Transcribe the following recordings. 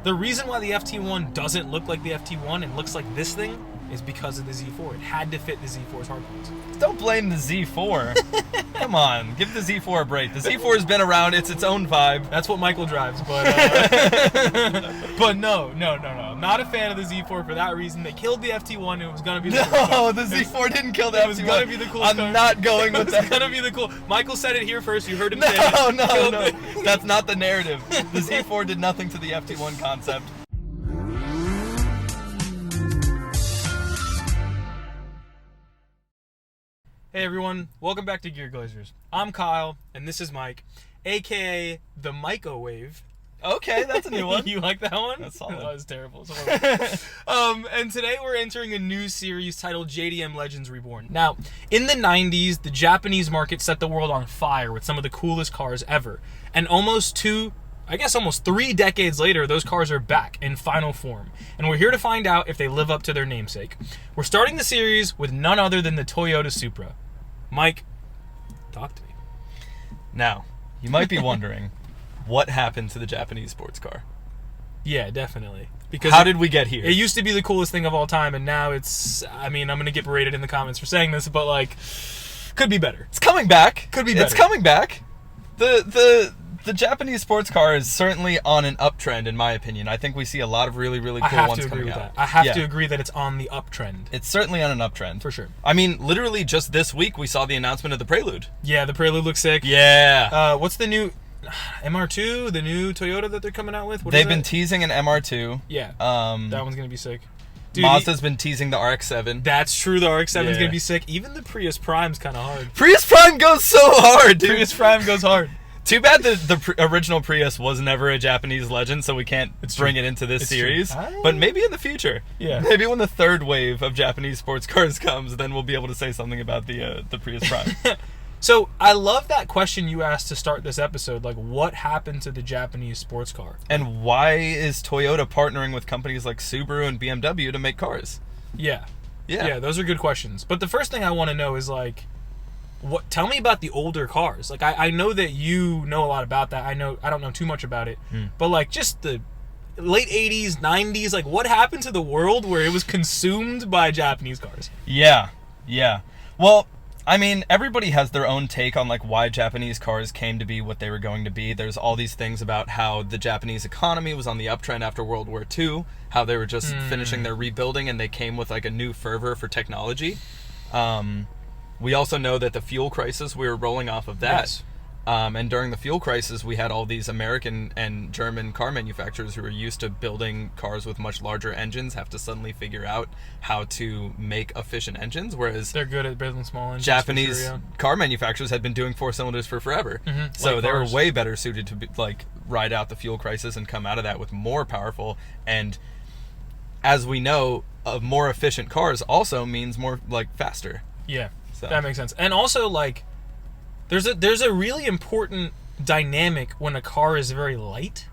The reason why the FT1 doesn't look like the FT1 and looks like this thing is because of the Z4. It had to fit the Z4's hardpoints. Don't blame the Z4. Come on, give the Z4 a break. The Z4 has been around. It's its own vibe. That's what Michael drives, but but no. I'm not a fan of the Z4 for that reason. They killed the FT1. It was gonna be the coolest car. The Z4 didn't kill the FT1. It was gonna be the coolest car. I'm not going with that. It's gonna be the cool. Michael said it here first. You heard him say it. No. That's not the narrative. The Z4 did nothing to the FT1 concept. Hey everyone, welcome back to Gear Glazers. I'm Kyle, and this is Mike, aka the Microwave. Okay, that's a new one. You like that one? That's solid. That was terrible. And today we're entering a new series titled JDM Legends Reborn. Now, in the 90s, the Japanese market set the world on fire with some of the coolest cars ever. And almost 3 decades later, those cars are back in final form. And we're here to find out if they live up to their namesake. We're starting the series with none other than the Toyota Supra. Mike, talk to me. Now, you might be wondering, what happened to the Japanese sports car? Yeah, definitely. Because how did we get here? It used to be the coolest thing of all time, and now it's, I'm going to get berated in the comments for saying this, but like, could be better. It's coming back. Could be better. It's coming back. The Japanese sports car is certainly on an uptrend, in my opinion. I think we see a lot of really, really cool ones coming out. I have to agree that it's on the uptrend. It's certainly on an uptrend. For sure. I mean, literally just this week, we saw the announcement of the Prelude. Yeah, the Prelude looks sick. Yeah. What's the new MR2, the new Toyota that they're coming out with? They've been teasing an MR2. Yeah. That one's going to be sick. Dude, Mazda's been teasing the RX-7. That's true. The RX-7 is going to be sick. Even the Prius Prime's kind of hard. Prius Prime goes so hard, dude. Prius Prime goes hard. Too bad the original Prius was never a Japanese legend, so we can't bring it into this series. But maybe in the future. Yeah. Maybe when the third wave of Japanese sports cars comes, then we'll be able to say something about the Prius Prime. So, I love that question you asked to start this episode. Like, what happened to the Japanese sports car? And why is Toyota partnering with companies like Subaru and BMW to make cars? Yeah, those are good questions. But the first thing I want to know is, like, tell me about the older cars. Like, I know that you know a lot about that. I don't know too much about it. But, like, just the late 80s, 90s, like, what happened to the world where it was consumed by Japanese cars? Yeah. Well, I mean, everybody has their own take on, like, why Japanese cars came to be what they were going to be. There's all these things about how the Japanese economy was on the uptrend after World War II, how they were just finishing their rebuilding, and they came with, like, a new fervor for technology. We also know that the fuel crisis, we were rolling off of that. Yes. And during the fuel crisis, we had all these American and German car manufacturers who were used to building cars with much larger engines have to suddenly figure out how to make efficient engines, whereas they're good at building small engines. Japanese car manufacturers had been doing 4 cylinders for forever. So like they were cars. way better suited to ride out the fuel crisis and come out of that with more powerful, and as we know, more efficient cars also means more, like, faster. Yeah. So. That makes sense. And also, like, there's a really important dynamic when a car is very light,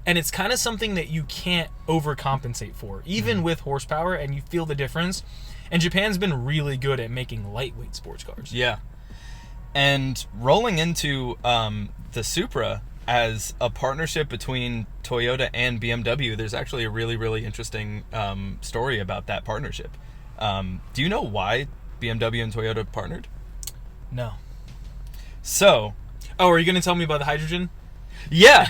and it's kind of something that you can't overcompensate for, even with horsepower, and you feel the difference. And Japan's been really good at making lightweight sports cars. Yeah. And rolling into the Supra as a partnership between Toyota and BMW, there's actually a really, really interesting story about that partnership. Do you know why BMW and Toyota partnered? No. So. Oh, are you going to tell me about the hydrogen? Yeah.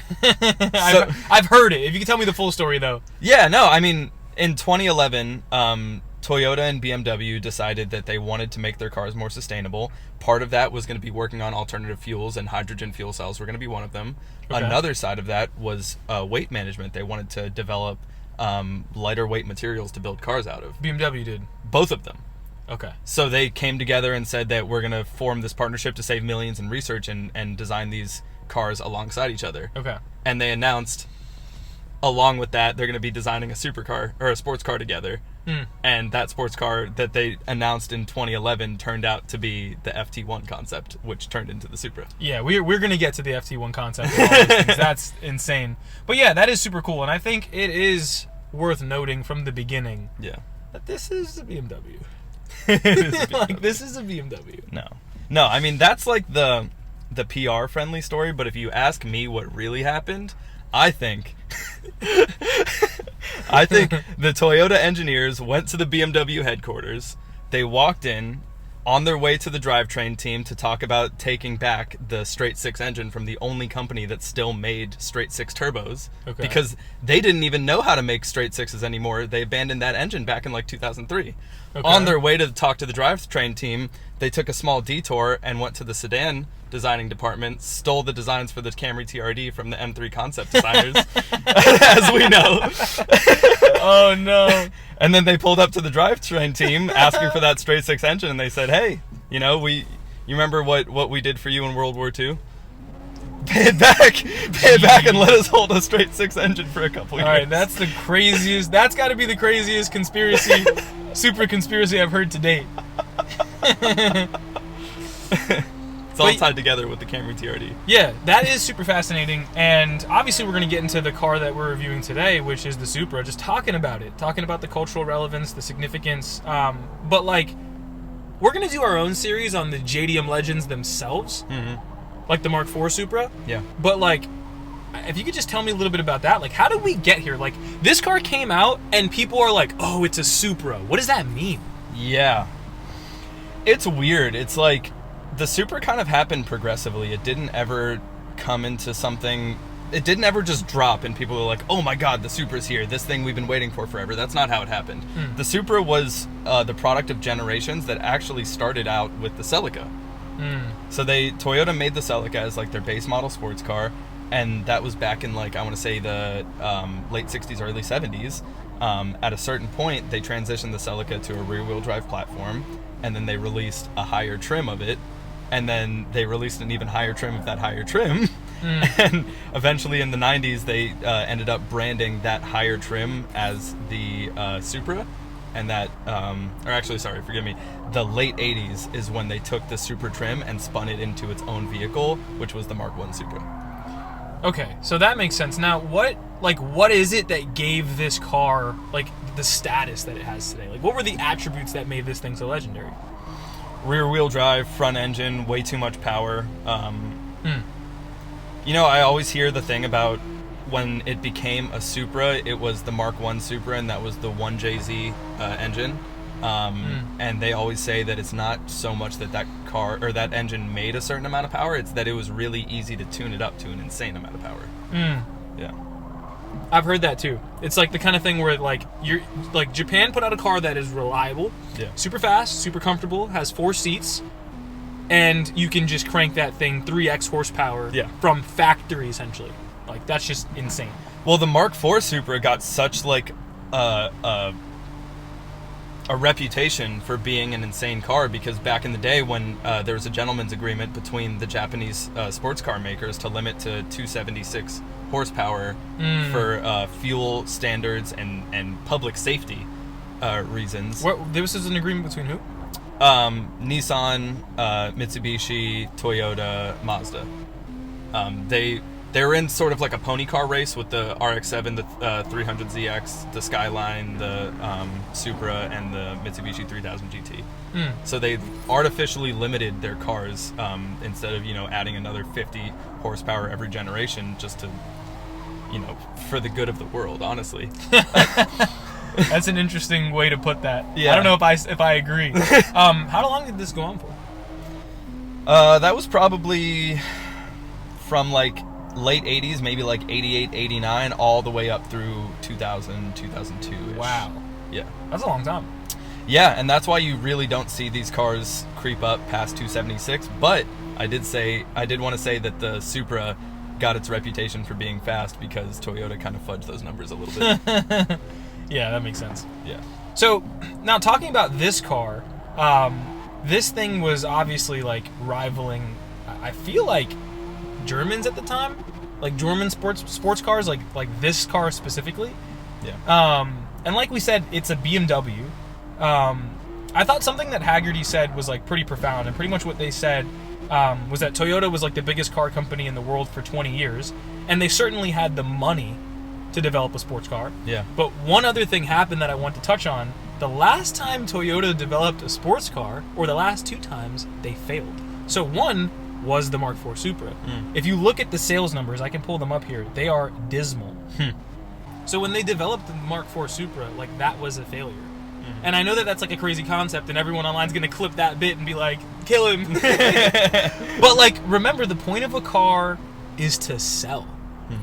I've heard it. If you can tell me the full story, though. Yeah, no, I mean, in 2011, Toyota and BMW decided that they wanted to make their cars more sustainable. Part of that was going to be working on alternative fuels, and hydrogen fuel cells were going to be one of them. Okay. Another side of that was weight management. They wanted to develop lighter weight materials to build cars out of. BMW did? Both of them. Okay. So they came together and said that we're going to form this partnership to save millions in research and design these cars alongside each other. Okay. And they announced, along with that, they're going to be designing a supercar or a sports car together. And that sports car that they announced in 2011 turned out to be the FT1 concept, which turned into the Supra. Yeah, we're going to get to the FT1 concept and all those things. That's insane. But yeah, that is super cool, and I think it is worth noting from the beginning that this is a BMW. Like, this is a BMW. No, I mean, that's like the PR friendly story, but if you ask me what really happened, I think I think the Toyota engineers went to the BMW headquarters. They walked in on their way to the drivetrain team to talk about taking back the straight six engine from the only company that still made straight six turbos. Okay. Because they didn't even know how to make straight sixes anymore. They abandoned that engine back in like 2003. Okay. On their way to talk to the drivetrain team, they took a small detour and went to the sedan designing department, stole the designs for the Camry TRD from the M3 concept designers, as we know. Oh no. And then they pulled up to the drivetrain team asking for that straight six engine, and they said, hey, you know, you remember what we did for you in World War II? Pay it back and let us hold a straight six engine for a couple years. All right, that's the craziest, that's got to be the craziest conspiracy, super conspiracy I've heard to date. It's all tied together with the Camry TRD. Yeah, that is super fascinating, and obviously we're going to get into the car that we're reviewing today, which is the Supra, just talking about the cultural relevance, the significance, but like, we're going to do our own series on the JDM legends themselves, like the Mark IV Supra. Yeah. But like, if you could just tell me a little bit about that, like, how did we get here? Like, this car came out, and people are like, oh, it's a Supra. What does that mean? Yeah. It's weird. It's like, the Supra kind of happened progressively. It didn't ever come into something. It didn't ever just drop and people were like, oh my god, the Supra's here. This thing we've been waiting for forever. That's not how it happened. The Supra was the product of generations that actually started out with the Celica. So Toyota made the Celica as like their base model sports car, and that was back in like, I want to say the late 60s, early 70s. At a certain point, they transitioned the Celica to a rear-wheel drive platform, and then they released a higher trim of it, and then they released an even higher trim of that higher trim. And eventually in the 90s, they ended up branding that higher trim as the Supra, and that, or actually, sorry, forgive me, the late 80s is when they took the Supra trim and spun it into its own vehicle, which was the Mark I Supra. Okay, so that makes sense. Now, what is it that gave this car, like, the status that it has today? Like, what were the attributes that made this thing so legendary? Rear-wheel drive, front engine, way too much power. You know, I always hear the thing about when it became a Supra, it was the Mark I Supra, and that was the 1JZ engine. And they always say that it's not so much that car or that engine made a certain amount of power, it's that it was really easy to tune it up to an insane amount of power. Yeah. I've heard that too. It's like the kind of thing where like Japan put out a car that is reliable, super fast, super comfortable, has 4 seats, and you can just crank that thing 3x horsepower from factory essentially. Like, that's just insane. Well, the Mark IV Supra got such like a reputation for being an insane car because back in the day when there was a gentleman's agreement between the Japanese sports car makers to limit to 276 horsepower for fuel standards and public safety reasons. This is an agreement between who? Nissan, Mitsubishi, Toyota, Mazda. They were in sort of like a pony car race with the RX-7, the 300ZX, the Skyline, the Supra, and the Mitsubishi 3000 GT. So they artificially limited their cars instead of, adding another 50 horsepower every generation just to, for the good of the world, honestly. That's an interesting way to put that. Yeah. I don't know if I agree. How long did this go on for? That was probably from like late 80s, maybe like 88, 89, all the way up through 2000, 2002-ish. Wow. Yeah. That's a long time. Yeah, and that's why you really don't see these cars creep up past 276, but I did want to say that the Supra got its reputation for being fast because Toyota kind of fudged those numbers a little bit. Yeah, that makes sense. Yeah. So, now talking about this car, this thing was obviously like rivaling, I feel like, Germans at the time, like German sports cars, like this car specifically. Yeah. And like we said, it's a BMW. I thought something that Haggerty said was like pretty profound, and pretty much what they said was that Toyota was like the biggest car company in the world for 20 years, and they certainly had the money to develop a sports car. Yeah. But one other thing happened that I want to touch on. The last time Toyota developed a sports car, or the last 2 times, they failed. So one was the Mark IV Supra. If you look at the sales numbers, I can pull them up here, they are dismal. So when they developed the Mark IV Supra, like, that was a failure. And I know that that's like a crazy concept, and everyone online's gonna clip that bit and be like, kill him. But like, remember, the point of a car is to sell.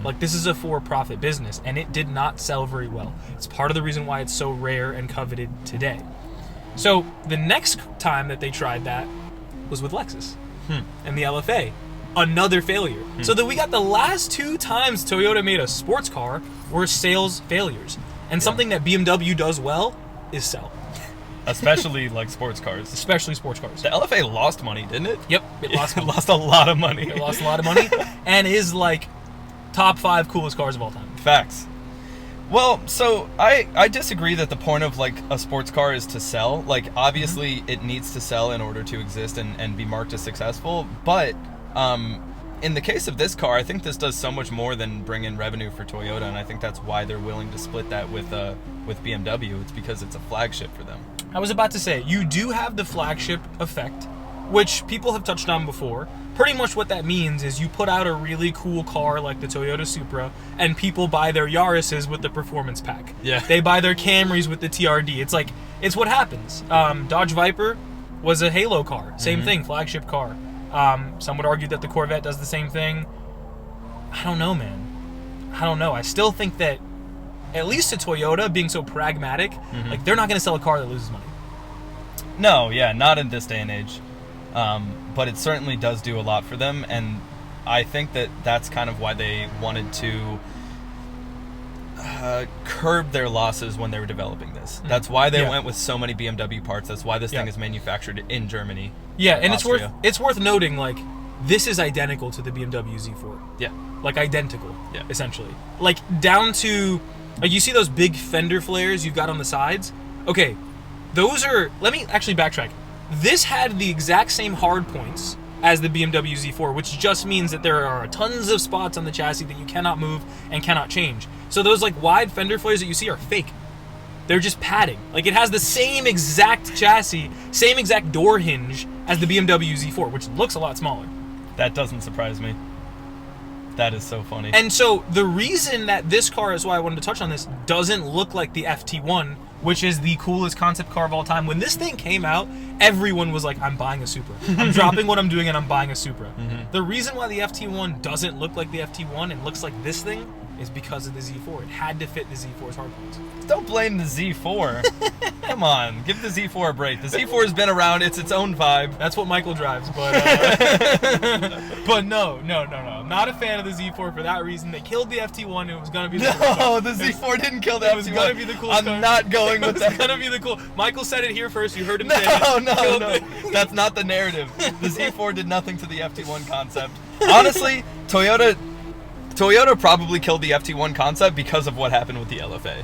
Like, this is a for-profit business, and it did not sell very well. It's part of the reason why it's so rare and coveted today. So the next time that they tried that was with Lexus and the LFA. Another failure. So that we got the last 2 times Toyota made a sports car were sales failures. And something that BMW does well is sell. Especially like sports cars. Especially sports cars. The LFA lost money, didn't it? Yep, it lost money. It lost a lot of money. It lost a lot of money and is like top 5 coolest cars of all time. Facts. Well, so I disagree that the point of like a sports car is to sell. Like, obviously it needs to sell in order to exist and be marked as successful, but in the case of this car, I think this does so much more than bring in revenue for Toyota, and I think that's why they're willing to split that with BMW. It's because it's a flagship for them. I was about to say, you do have the flagship effect, which people have touched on before. Pretty much what that means is you put out a really cool car like the Toyota Supra, and people buy their Yaris's with the performance pack. Yeah. They buy their Camrys with the TRD. It's like, it's what happens. Dodge Viper was a Halo car. Same thing, flagship car. Some would argue that the Corvette does the same thing. I don't know, man. I don't know. I still think that, at least to Toyota, being so pragmatic, like, they're not going to sell a car that loses money. No, yeah, not in this day and age. But it certainly does do a lot for them, and I think that that's kind of why they wanted to curb their losses when they were developing this. That's why they went with so many BMW parts. That's why this thing is manufactured in Germany. Yeah, and Austria. it's worth noting, like, this is identical to the BMW Z4. Yeah. Like, identical, Yeah. essentially. Like, down to, like, you see those big fender flares you've got on the sides? Okay, those are, let me actually backtrack. This had the exact same hard points as the BMW Z4, which just means that there are tons of spots on the chassis that you cannot move and cannot change. So those, like, wide fender flares that you see are fake. They're just padding. Like, it has the same exact chassis, same exact door hinge as the BMW Z4, which looks a lot smaller. That doesn't surprise me. That is so funny. And so the reason that this car, is why I wanted to touch on this, doesn't look like the FT1, which is the coolest concept car of all time. When this thing came out, everyone was like, I'm buying a Supra. I'm dropping what I'm doing and I'm buying a Supra. The reason why the FT1 doesn't look like the FT1 and looks like this thing is because of the Z4. It had to fit the Z4's hard points. Don't blame the Z4. Come on, give the Z4 a break. The Z4 has been around. It's its own vibe. That's what Michael drives, but but no. I'm not a fan of the Z4 for that reason. They killed the FT1. It was gonna be the coolest car. The Z4 didn't kill the FT1. It was gonna be the coolest car. I'm not going with that. It's gonna be the cool. Michael said it here first. You heard him say it. No. That's not the narrative. The Z4 did nothing to the FT1 concept. Honestly, Toyota probably killed the FT1 concept because of what happened with the LFA.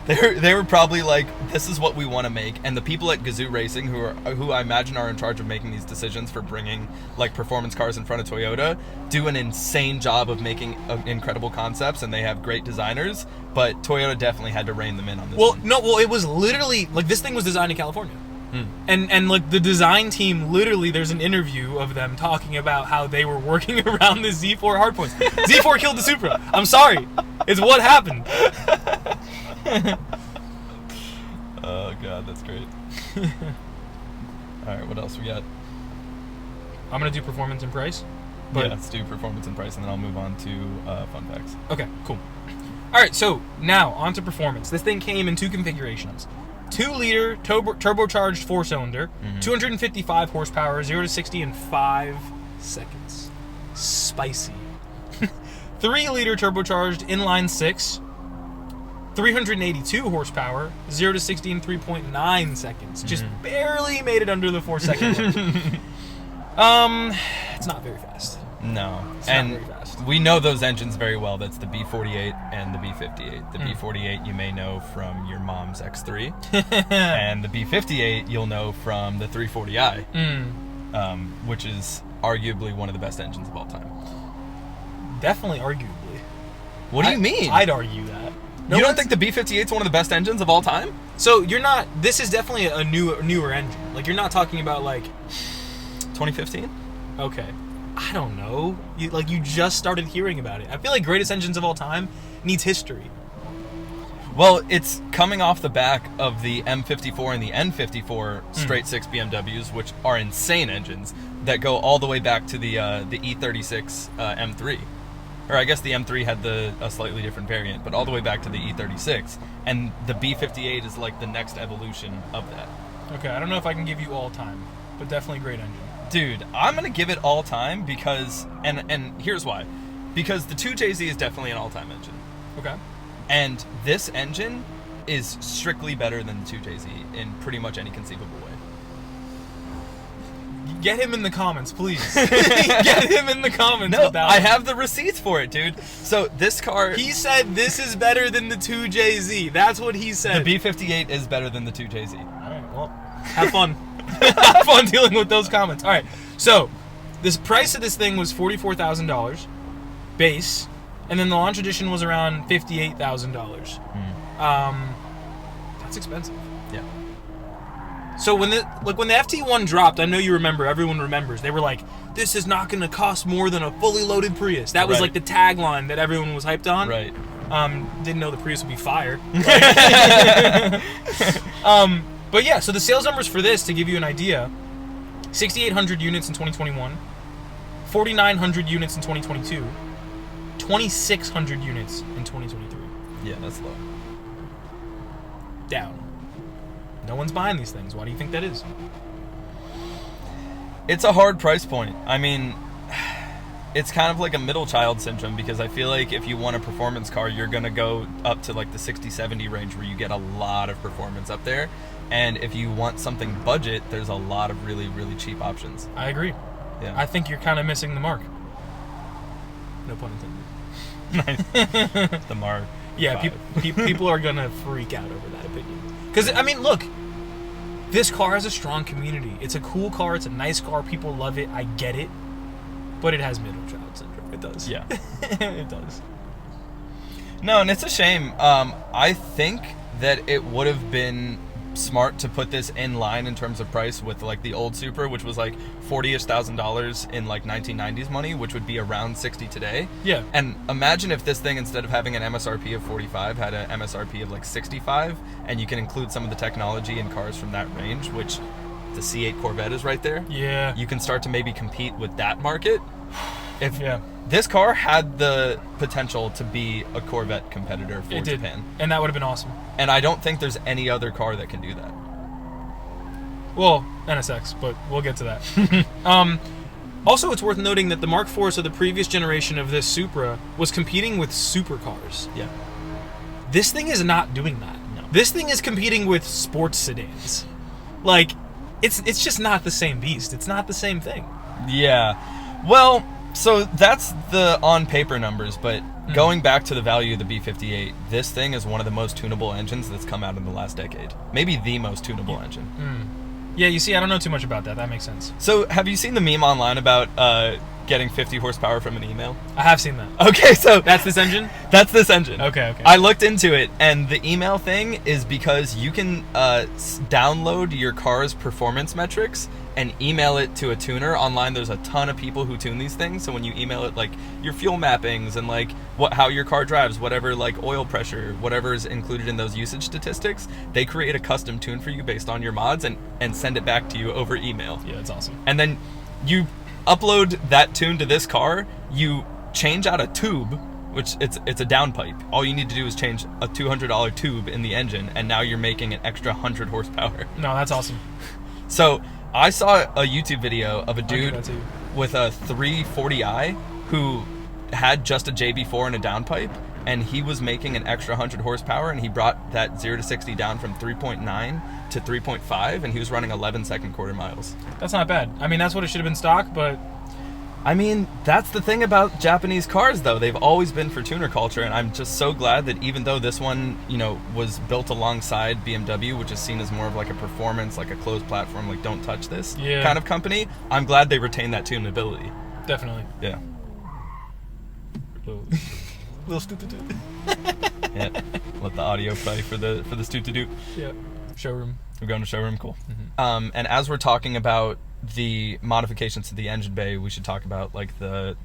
They were probably like, this is what we want to make, and the people at Gazoo Racing, who I imagine are in charge of making these decisions for bringing like performance cars in front of Toyota, do an insane job of making incredible concepts, and they have great designers. But Toyota definitely had to rein them in on this. Well, it was literally like, this thing was designed in California. And like the design team, literally, there's an interview of them talking about how they were working around the Z4 hardpoints. Z4 killed the Supra. I'm sorry. It's what happened. Oh god, that's great. Alright, what else we got? I'm going to do performance and price. Yeah, let's do performance and price, and then I'll move on to fun facts. Okay, cool. Alright, so now on to performance. This thing came in 2 configurations. 2-liter turbocharged 4-cylinder, 255 horsepower, 0 to 60 in 5 seconds. Spicy. 3-liter turbocharged inline 6, 382 horsepower, 0 to 60 in 3.9 seconds. Just barely made it under the 4-second mark. It's not very fast. No. It's not very fast. We know those engines very well. That's the B48 and the B58. The B48 you may know from your mom's X3. And the B58 you'll know from the 340i, which is arguably one of the best engines of all time. Definitely arguably. What do you mean? I'd argue that. You don't think the B58 is one of the best engines of all time? So you're not, this is definitely a newer engine. Like, you're not talking about like 2015? Okay. I don't know. You just started hearing about it. I feel like greatest engines of all time needs history. Well, it's coming off the back of the M54 and the N54 straight six BMWs, which are insane engines that go all the way back to the E36 M3. Or I guess the M3 had a slightly different variant, but all the way back to the E36. And the B58 is like the next evolution of that. Okay, I don't know if I can give you all time, but definitely great engine. Dude, I'm going to give it all time because, and here's why. Because the 2JZ is definitely an all-time engine. Okay. And this engine is strictly better than the 2JZ in pretty much any conceivable way. Get him in the comments, please. Get him in the comments. No, I have the receipts for it, dude. So this car... He said this is better than the 2JZ. That's what he said. The B58 is better than the 2JZ. All right, well, have fun. Have fun dealing with those comments. All right, so this price of this thing was $44,000 base, and then the launch edition was around $58,000. That's expensive. Yeah. So when the FT1 dropped, I know you remember, everyone remembers, they were like, this is not going to cost more than a fully loaded Prius. That was like the tagline that everyone was hyped on. Right. Didn't know the Prius would be fire. But yeah, so the sales numbers for this, to give you an idea, 6,800 units in 2021, 4,900 units in 2022, 2,600 units in 2023. Yeah, that's low. Down. No one's buying these things. Why do you think that is? It's a hard price point. I mean, it's kind of like a middle child syndrome, because I feel like if you want a performance car, you're going to go up to like the 60-70 range where you get a lot of performance up there. And if you want something budget, there's a lot of really, really cheap options. I agree. Yeah. I think you're kind of missing the mark. No pun intended. Nice. The mark. Yeah, people are going to freak out over that opinion. Because, I mean, look, this car has a strong community. It's a cool car. It's a nice car. People love it. I get it. But it has middle child syndrome. It does. Yeah. It does. No, and it's a shame. I think that it would have been smart to put this in line in terms of price with like the old Supra, which was like $40,000 in like 1990s money, which would be around 60 today. Yeah. And imagine if this thing, instead of having an MSRP of 45, had an MSRP of like 65, and you can include some of the technology in cars from that range, which the C8 Corvette is right there. Yeah. You can start to maybe compete with that market. If Yeah. this car had the potential to be a Corvette competitor for It did. Japan. And that would have been awesome. And I don't think there's any other car that can do that. Well, NSX, but we'll get to that. Also, it's worth noting that the Mark IV, so the previous generation of this Supra, was competing with supercars. Yeah. This thing is not doing that. No. This thing is competing with sports sedans. Like, it's just not the same beast. It's not the same thing. Yeah. Well, so that's the on paper numbers, but going back to the value of the B58, this thing is one of the most tunable engines that's come out in the last decade. Maybe the most tunable engine. Yeah, you see, I don't know too much about that. That makes sense. So have you seen the meme online about getting 50 horsepower from an email? I have seen that. Okay, so That's this engine? that's this engine. Okay. I looked into it, and the email thing is because you can download your car's performance metrics and email it to a tuner. Online, there's a ton of people who tune these things, so when you email it like your fuel mappings and like how your car drives, whatever, like oil pressure, whatever is included in those usage statistics, they create a custom tune for you based on your mods and send it back to you over email. Yeah, that's awesome. And then you upload that tune to this car, you change out a tube, which it's a downpipe. All you need to do is change a $200 tube in the engine, and now you're making an extra 100 horsepower. No, that's awesome. So I saw a YouTube video of a I do dude that too. with a 340i who had just a JB4 and a downpipe, and he was making an extra 100 horsepower, and he brought that 0 to 60 down from 3.9 to 3.5, and he was running 11-second quarter miles. That's not bad. I mean, that's what it should have been stock, but I mean, that's the thing about Japanese cars, though. They've always been for tuner culture, and I'm just so glad that even though this one, you know, was built alongside BMW, which is seen as more of like a performance, like a closed platform, like don't touch this kind of company, I'm glad they retain that tunability. definitely. Yeah. Little stupid. Yeah. Let the audio play for the stu-to-do. Yeah. Showroom. We're going to showroom, cool. And as we're talking about the modifications to the engine bay, we should talk about like the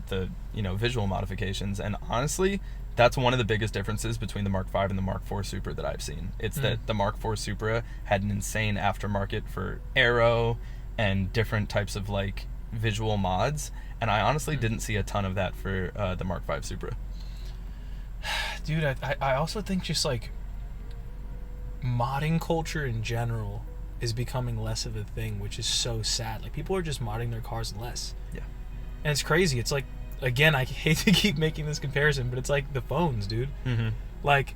visual modifications. And honestly, That's one of the biggest differences between the Mark V and the Mark IV Supra that I've seen. It's that the Mark IV Supra had an insane aftermarket for aero and different types of like visual mods, and I honestly didn't see a ton of that for the Mark V Supra. Dude, I also think just like modding culture in general is becoming less of a thing, which is so sad. Like, people are just modding their cars less. Yeah. And it's crazy. It's like, again, I hate to keep making this comparison, but it's like the phones, dude. Mm-hmm. Like,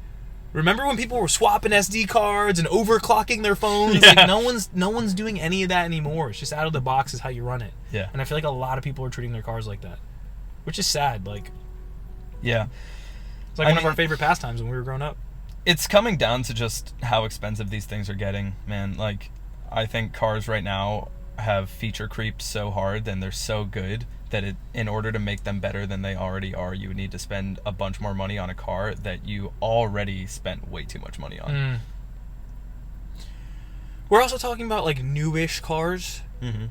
remember when people were swapping SD cards and overclocking their phones? Yeah. Like, no one's doing any of that anymore. It's just out of the box is how you run it. Yeah. And I feel like a lot of people are treating their cars like that, which is sad. Like, yeah. it's like one of our favorite pastimes when we were growing up. It's coming down to just how expensive these things are getting, man. Like, I think cars right now have feature creeped so hard and they're so good that in order to make them better than they already are, you would need to spend a bunch more money on a car that you already spent way too much money on. We're also talking about like newish cars,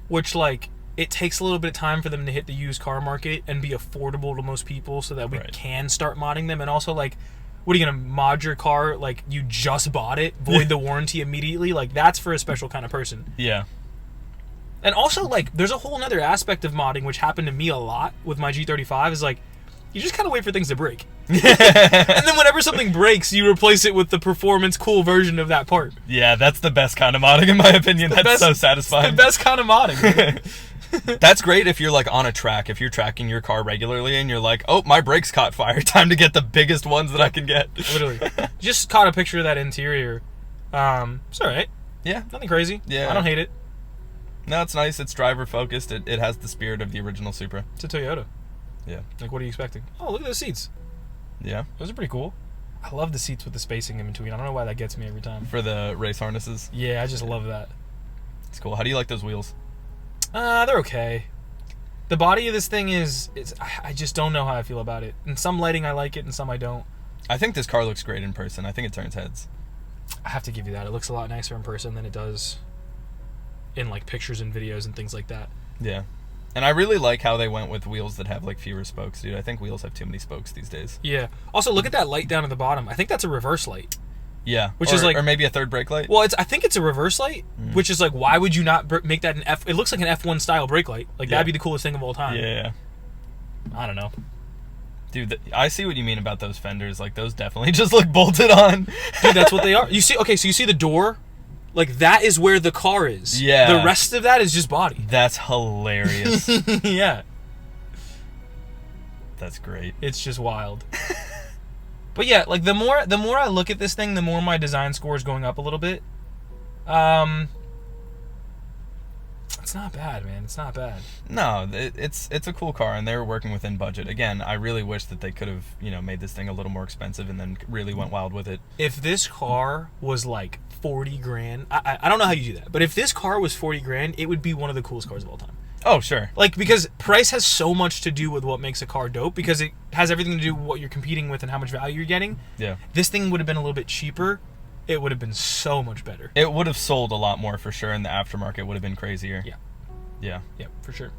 which like it takes a little bit of time for them to hit the used car market and be affordable to most people so that we can start modding them. And also, like, what are you gonna mod your car like you just bought it, void the warranty immediately? Like, that's for a special kind of person. Yeah. And also, like, there's a whole other aspect of modding which happened to me a lot with my G35 is like, you just kind of wait for things to break. And then whenever something breaks, you replace it with the performance cool version of that part. Yeah, that's the best kind of modding in my opinion. That's so satisfying. It's the best kind of modding. That's great if you're like on a track, if you're tracking your car regularly and you're like, oh, my brakes caught fire, time to get the biggest ones that I can get. Literally. Just caught a picture of that interior. It's alright. Yeah. Nothing crazy. Yeah. I don't hate it. No, it's nice. It's driver focused. It has the spirit of the original Supra. It's a Toyota. Yeah. Like, what are you expecting? Oh, look at those seats. Yeah. Those are pretty cool. I love the seats with the spacing in between. I don't know why that gets me every time. For the race harnesses? Yeah, I just love that. It's cool. How do you like those wheels? They're okay. The body of this thing I just don't know how I feel about it. In some lighting I like it, and some I don't. I think this car looks great in person. I think it turns heads. I have to give you that. It looks a lot nicer in person than it does in like pictures and videos and things like that. Yeah. And I really like how they went with wheels that have like fewer spokes, dude. I think wheels have too many spokes these days. Yeah. Also, look at that light down at the bottom. I think that's a reverse light. Yeah. Which is like, or maybe a third brake light. Well, I think it's a reverse light, which is like, why would you not make that an F? It looks like an F1 style brake light. Like, that'd be the coolest thing of all time. Yeah. I don't know. Dude, I see what you mean about those fenders. Like, those definitely just look bolted on. Dude, that's what they are. You see, okay, so you see the door? Like, that is where the car is. Yeah. The rest of that is just body. That's hilarious. Yeah. That's great. It's just wild. But yeah, like, the more I look at this thing, the more my design score is going up a little bit. It's not bad, man. It's not bad. No, it's a cool car, and they were working within budget. Again, I really wish that they could have, made this thing a little more expensive and then really went wild with it. If this car was like 40 grand, I don't know how you do that, but if this car was 40 grand, it would be one of the coolest cars of all time. Oh, sure. Like, because price has so much to do with what makes a car dope, because it has everything to do with what you're competing with and how much value you're getting. Yeah. This thing would have been a little bit cheaper. It would have been so much better. It would have sold a lot more for sure, and the aftermarket would have been crazier. Yeah. Yeah. Yeah, for sure.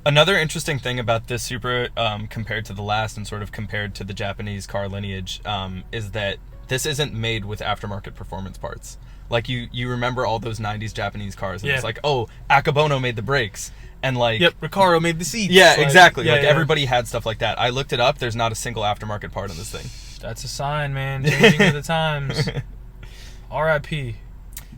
Another interesting thing about this Supra, compared to the last and sort of compared to the Japanese car lineage, is that this isn't made with aftermarket performance parts. Like, you remember all those 90s Japanese cars, and it's like, oh, Akabono made the brakes, and like... Yep, Recaro made the seats. Yeah, like, exactly. Yeah, like, everybody had stuff like that. I looked it up. There's not a single aftermarket part on this thing. That's a sign, man. Changing with the times. R.I.P.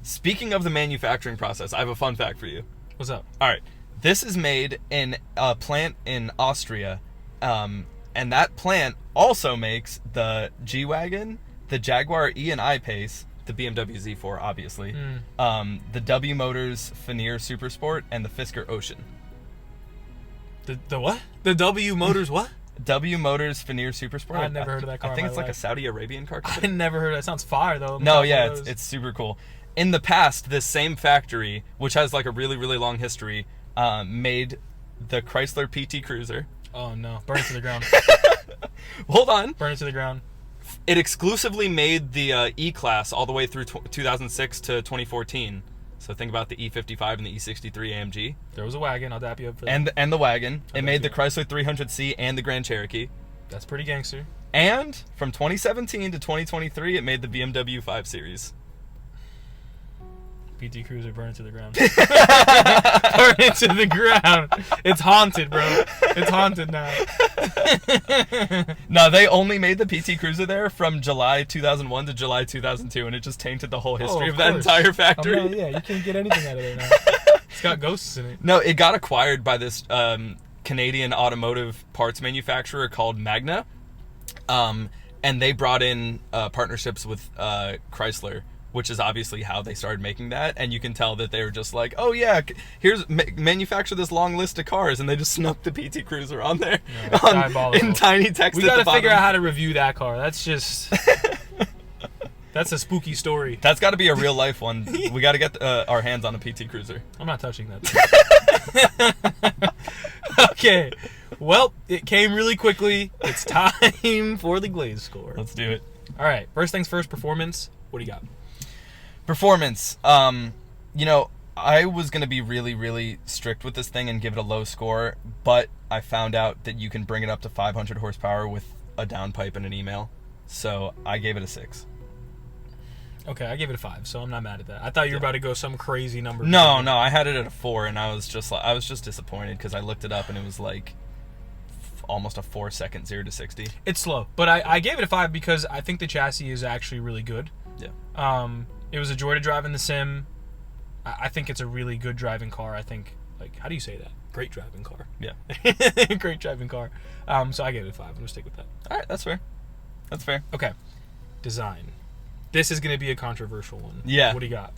Speaking of the manufacturing process, I have a fun fact for you. What's up? All right. This is made in a plant in Austria, and that plant also makes the G-Wagon, the Jaguar E and I-Pace, the BMW Z4, obviously, the W Motors Fenir Supersport, and the Fisker Ocean. The what? The W Motors what? W Motors Fenir Supersport. I've never heard of that car. I think in it's my like life. a Saudi Arabian car I company. never heard of that. Sounds fire, though. No, yeah, it's super cool. In the past, this same factory, which has like a really, really long history, made the Chrysler PT Cruiser. Oh, no. Burn it to the ground. Hold on. Burn it to the ground. It exclusively made the E-Class all the way through 2006 to 2014. So think about the E55 and the E63 AMG. There was a wagon. I'll dap you up for that. And the wagon. It made the Chrysler 300C and the Grand Cherokee. That's pretty gangster. And from 2017 to 2023, it made the BMW 5 Series. PT Cruiser, burn it to the ground. Burn it to the ground. It's haunted, bro. It's haunted now. No, they only made the PT Cruiser there from July 2001 to July 2002, and it just tainted the whole history of that entire factory. Yeah, you can't get anything out of there now. It's got ghosts in it. No, it got acquired by this Canadian automotive parts manufacturer called Magna, and they brought in partnerships with Chrysler, which is obviously how they started making that. And you can tell that they were just like, oh yeah, here's manufacture this long list of cars, and they just snuck the PT Cruiser on there in tiny text. We gotta figure out how to review that car. That's just that's a spooky story. That's got to be a real life one. We got to get our hands on a PT Cruiser. I'm not touching that. Okay, well, it came really quickly. It's time for the Glaze score. Let's do it. All right, first things first, performance. What do you got? Performance. You know, I was going to be really, really strict with this thing and give it a low score, but I found out that you can bring it up to 500 horsepower with a downpipe and an email. So I gave it a 6. Okay, I gave it a 5, so I'm not mad at that. I thought you were about to go some crazy number. No, I had it at a 4, and I was just disappointed because I looked it up and it was like almost a 4-second 0 to 60. It's slow, but I gave it a 5 because I think the chassis is actually really good. Yeah. It was a joy to drive in the sim. I think it's a really good driving car. I think, like, how do you say that? Great driving car. Yeah. Great driving car. So I gave it a 5. I'm gonna stick with that. All right, that's fair. That's fair. Okay. Design. This is gonna be a controversial one. Yeah. What do you got?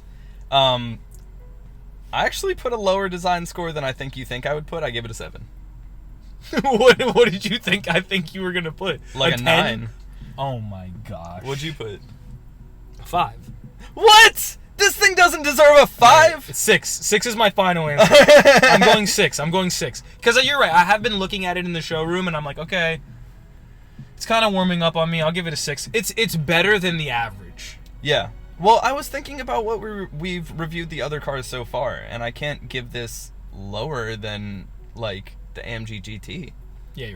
I actually put a lower design score than I think you think I would put. I gave it a 7. What did you think I think you were gonna put? Like a 10? 9. Oh my gosh. What'd you put? A 5. What? This thing doesn't deserve a 5? It's 6. 6 is my final answer. I'm going 6. Because you're right. I have been looking at it in the showroom, and I'm like, okay, it's kind of warming up on me. I'll give it a 6. It's better than the average. Yeah. Well, I was thinking about what we've reviewed the other cars so far, and I can't give this lower than, like, the AMG GT. Yeah,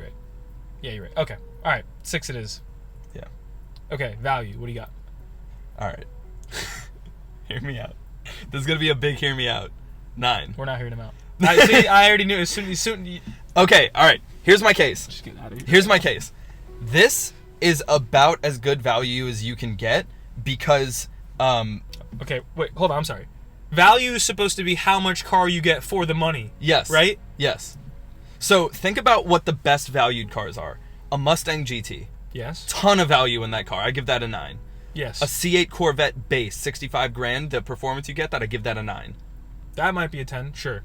you're right. Okay. All right. 6 it is. Yeah. Okay. Value. What do you got? All right. Hear me out. This is going to be a big hear me out. 9. We're not hearing him out. I already knew. As soon. Okay, all right. Here's my case. Just get out of here. Here's my case. This is about as good value as you can get because... Okay, wait, hold on. I'm sorry. Value is supposed to be how much car you get for the money. Yes. Right? Yes. So think about what the best valued cars are. A Mustang GT. Yes. Ton of value in that car. I give that a 9. Yes. A C8 Corvette base, 65 grand, the performance you get, that I give that a 9. That might be a 10, sure.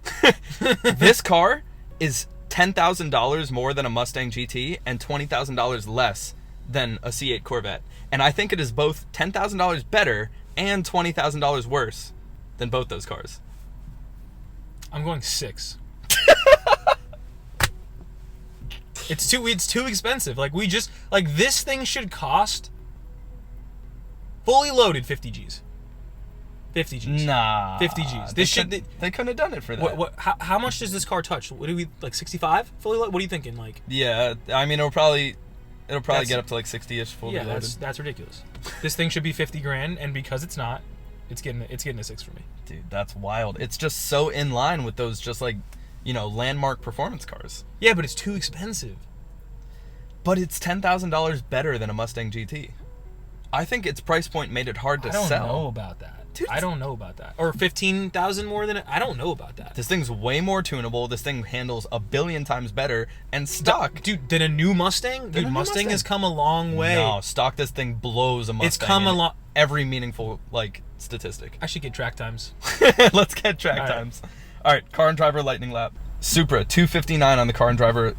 This car is $10,000 more than a Mustang GT and $20,000 less than a C8 Corvette. And I think it is both $10,000 better and $20,000 worse than both those cars. I'm going 6. It's too expensive. Like, this thing should cost fully loaded 50 G's. 50 G's. Nah. 50 G's. They couldn't have done it for that. How much does this car touch? What do we, like, 65 fully loaded? What are you thinking? Like, yeah, I mean, it'll probably get up to like 60ish fully loaded. That's ridiculous. This thing should be 50 grand, and because it's not, it's getting a 6 for me. Dude, that's wild. It's just so in line with those just like, landmark performance cars. Yeah, but it's too expensive. But it's $10,000 better than a Mustang GT. I think its price point made it hard to sell. I don't know about that. Dude, I don't know about that. Or 15,000 more than it. I don't know about that. This thing's way more tunable. This thing handles a billion times better. And stock. Dude, than a new Mustang? Dude, Mustang has come a long way. No, stock this thing blows a Mustang. It's come a lot. Every meaningful, statistic. I should get track times. Let's get track times. All right, car and driver lightning lap. Supra, 259 on the car and driver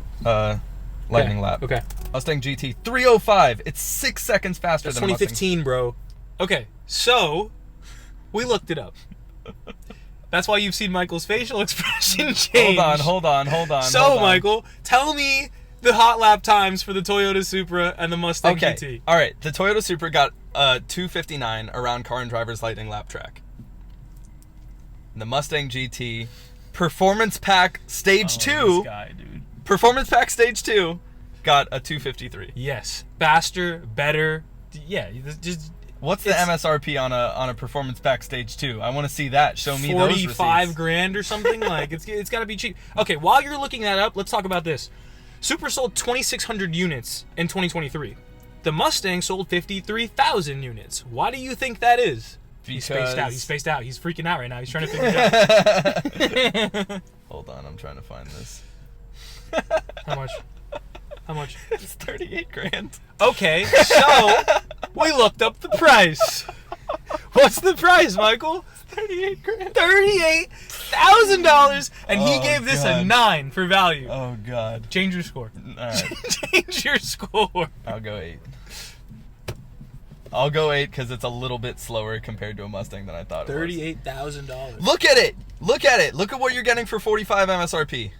lightning lap. Okay. Mustang GT, 305. It's 6 seconds faster That's than 2015, Mustang. bro. Okay, so we looked it up. That's why you've seen Michael's facial expression change. Hold on. So, Michael, tell me the hot lap times for the Toyota Supra and the Mustang GT. All right, the Toyota Supra got 259 around car and driver's lightning lap track. The Mustang GT, Performance Pack Stage 2. This guy, dude. Performance Pack Stage 2, got a 253. Yes. Faster, better. Yeah, just What's the MSRP on a performance backstage 2? I want to see that. Show me those receipts. 45 grand or something. Like it's got to be cheap. Okay, while you're looking that up, let's talk about this. Supra sold 2,600 units in 2023. The Mustang sold 53,000 units. Why do you think that is? He's spaced out. He's spaced out. He's freaking out right now. He's trying to figure it out. Hold on, I'm trying to find this. How much? How much? It's 38 grand. Okay, so we looked up the price. What's the price, Michael? 38 grand. $38,000, and he gave this a 9 for value. Oh God. Change your score. All right. Change your score. I'll go 8. I'll go 8 because it's a little bit slower compared to a Mustang than I thought it was. $38,000. Look at it. Look at it. Look at what you're getting for 45 MSRP.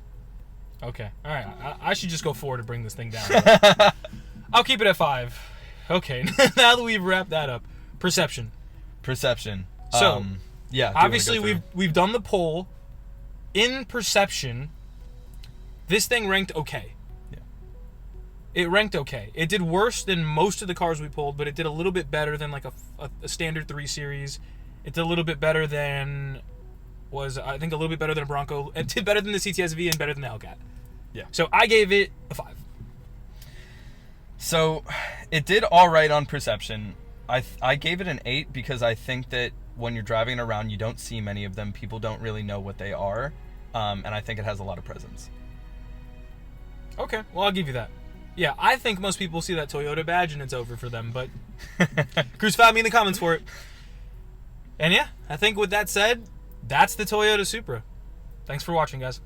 Okay. All right. I should just go 4 to bring this thing down. I'll keep it at 5. Okay. Now that we've wrapped that up, perception. So, yeah. Obviously, we've done the poll. In perception, this thing ranked okay. Yeah. It ranked okay. It did worse than most of the cars we pulled, but it did a little bit better than like a standard 3 Series. It did a little bit better than I think a little bit better than a Bronco. It did better than the CTS-V and better than the Hellcat. Yeah. So I gave it a 5. So it did all right on perception. I gave it an 8 because I think that when you're driving it around, you don't see many of them. People don't really know what they are, and I think it has a lot of presence. Okay, well, I'll give you that. Yeah, I think most people see that Toyota badge and it's over for them, but crucify me in the comments for it. And yeah, I think with that said, that's the Toyota Supra. Thanks for watching, guys.